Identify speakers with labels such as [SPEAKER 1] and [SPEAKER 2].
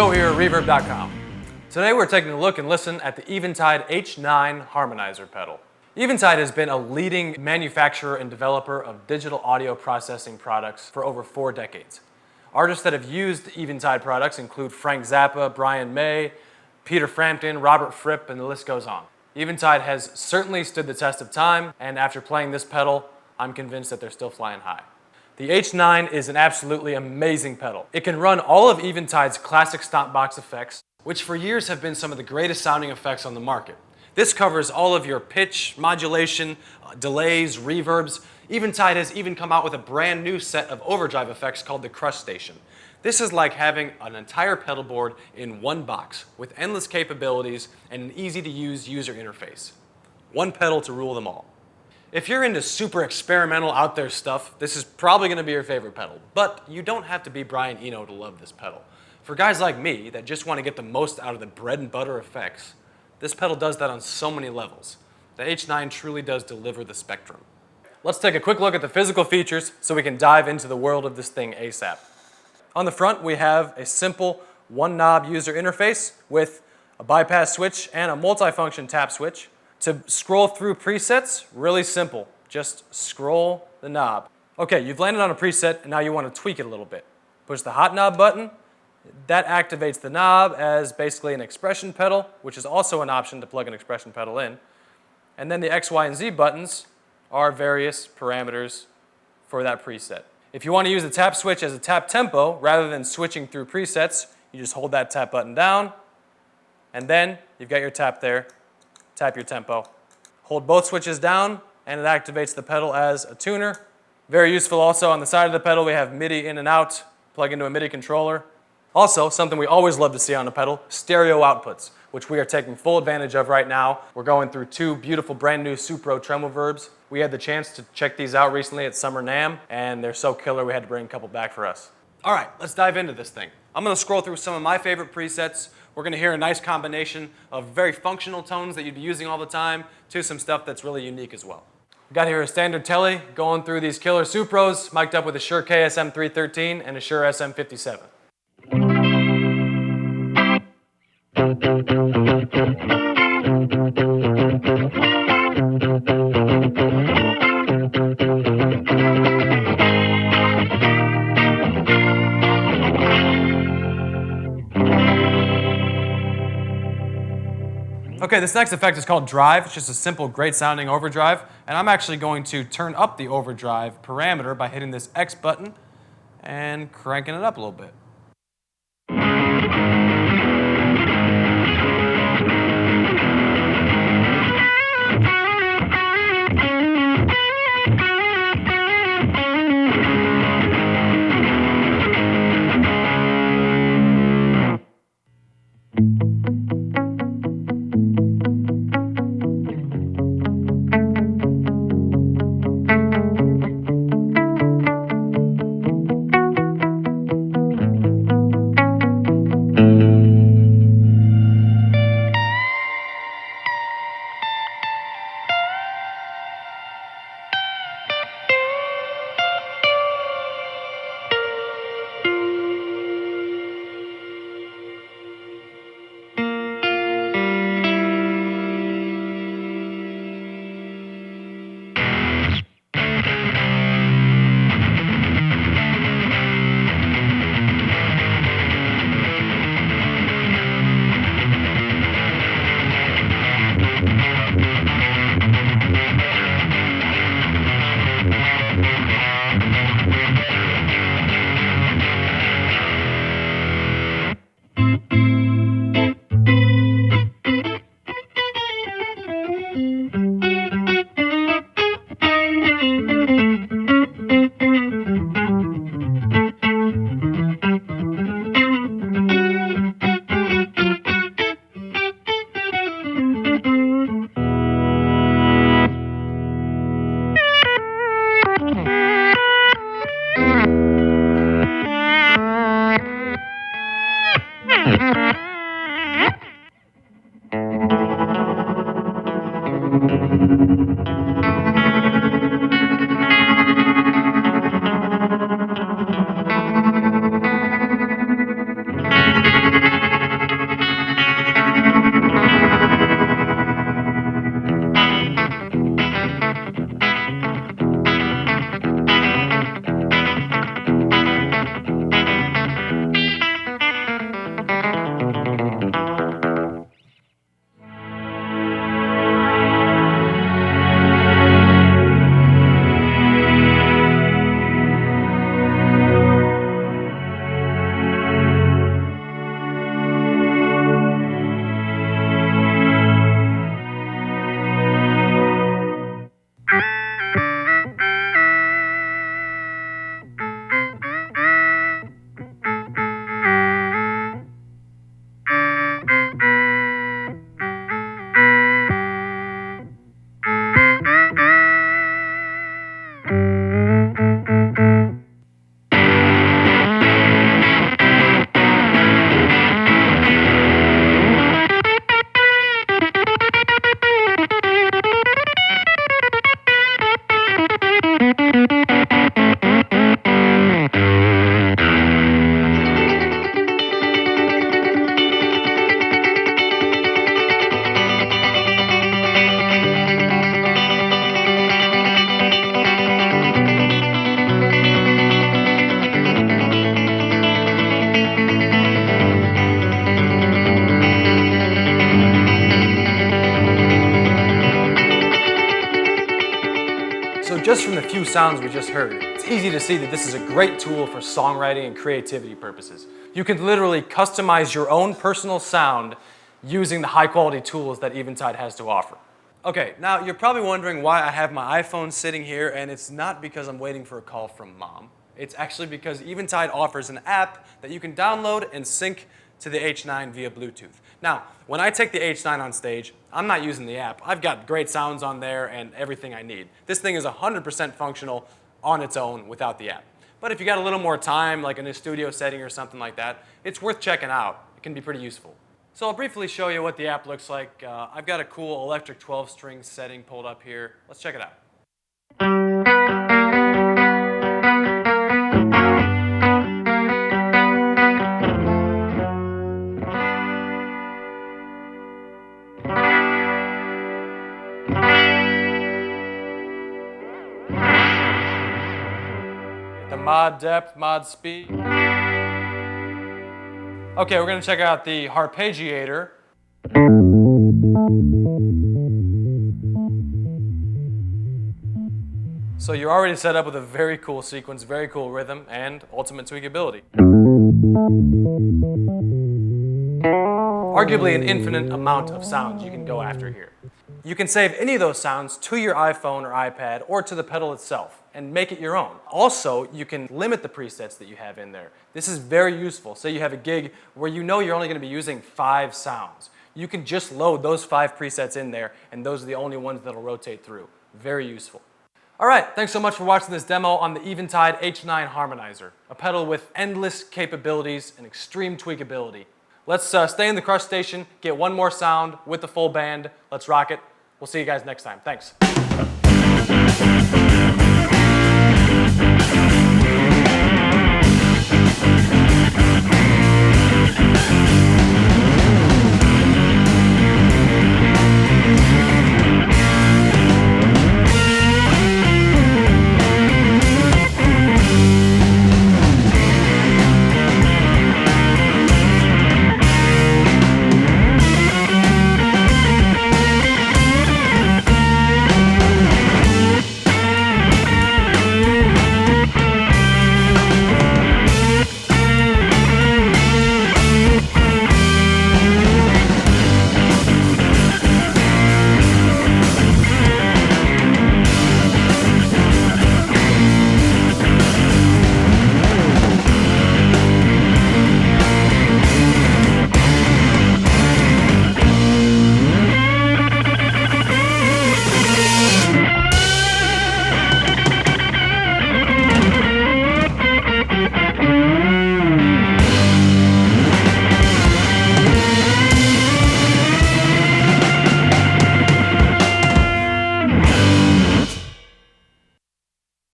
[SPEAKER 1] Joe here at Reverb.com. Today we're taking a look and listen at the Eventide H9 Harmonizer pedal. Eventide has been a leading manufacturer and developer of digital audio processing products for over 4 decades. Artists that have used Eventide products include Frank Zappa, Brian May, Peter Frampton, Robert Fripp, and the list goes on. Eventide has certainly stood the test of time, and after playing this pedal, I'm convinced that they're still flying high. The H9 is an absolutely amazing pedal. It can run all of Eventide's classic stomp box effects, which for years have been some of the greatest sounding effects on the market. This covers all of your pitch, modulation, delays, reverbs. Eventide has even come out with a brand new set of overdrive effects called the Crush Station. This is like having an entire pedal board in one box with endless capabilities and an easy to use user interface. One pedal to rule them all. If you're into super experimental out there stuff, this is probably going to be your favorite pedal, but you don't have to be Brian Eno to love this pedal. For guys like me that just want to get the most out of the bread and butter effects, this pedal does that on so many levels. The H9 truly does deliver the spectrum. Let's take a quick look at the physical features so we can dive into the world of this thing ASAP. On the front, we have a simple one-knob user interface with a bypass switch and a multifunction tap switch. To scroll through presets, really simple. Just scroll the knob. Okay, you've landed on a preset and now you want to tweak it a little bit. Push the hot knob button. That activates the knob as basically an expression pedal, which is also an option to plug an expression pedal in. And then the X, Y, and Z buttons are various parameters for that preset. If you want to use the tap switch as a tap tempo, rather than switching through presets, you just hold that tap button down, and then you've got your tap there. Tap your tempo. Hold both switches down, and it activates the pedal as a tuner. Very useful also on the side of the pedal, we have MIDI in and out, plug into a MIDI controller. Also, something we always love to see on a pedal, stereo outputs, which we are taking full advantage of right now. We're going through 2 beautiful brand new Supro Tremolo Verbs. We had the chance to check these out recently at Summer NAMM, and they're so killer we had to bring a couple back for us. All right, let's dive into this thing. I'm going to scroll through some of my favorite presets. We're going to hear a nice combination of very functional tones that you'd be using all the time to some stuff that's really unique as well. We've got here a standard Tele going through these killer Supros, mic'd up with a Shure KSM313 and a Shure SM57. Okay, this next effect is called Drive. It's just a simple, great sounding overdrive. And I'm actually going to turn up the overdrive parameter by hitting this X button and cranking it up a little bit. Just from the few sounds we just heard, it's easy to see that this is a great tool for songwriting and creativity purposes. You can literally customize your own personal sound using the high-quality tools that Eventide has to offer. Okay, now you're probably wondering why I have my iPhone sitting here, and it's not because I'm waiting for a call from mom. It's actually because Eventide offers an app that you can download and sync to the H9 via Bluetooth. Now, when I take the H9 on stage, I'm not using the app. I've got great sounds on there and everything I need. This thing is 100% functional on its own without the app. But if you got a little more time, like in a studio setting or something like that, it's worth checking out. It can be pretty useful. So I'll briefly show you what the app looks like. I've got a cool electric 12-string setting pulled up here. Let's check it out. The mod depth, mod speed. Okay, we're going to check out the Arpeggiator. So you're already set up with a very cool sequence, very cool rhythm, and ultimate tweakability. Arguably an infinite amount of sounds you can go after here. You can save any of those sounds to your iPhone or iPad or to the pedal itself and make it your own. Also, you can limit the presets that you have in there. This is very useful. Say you have a gig where you know you're only going to be using 5 sounds. You can just load those 5 presets in there, and those are the only ones that'll rotate through. Very useful. All right, thanks so much for watching this demo on the Eventide H9 Harmonizer, a pedal with endless capabilities and extreme tweakability. Let's stay in the crush station, get one more sound with the full band. Let's rock it. We'll see you guys next time. Thanks.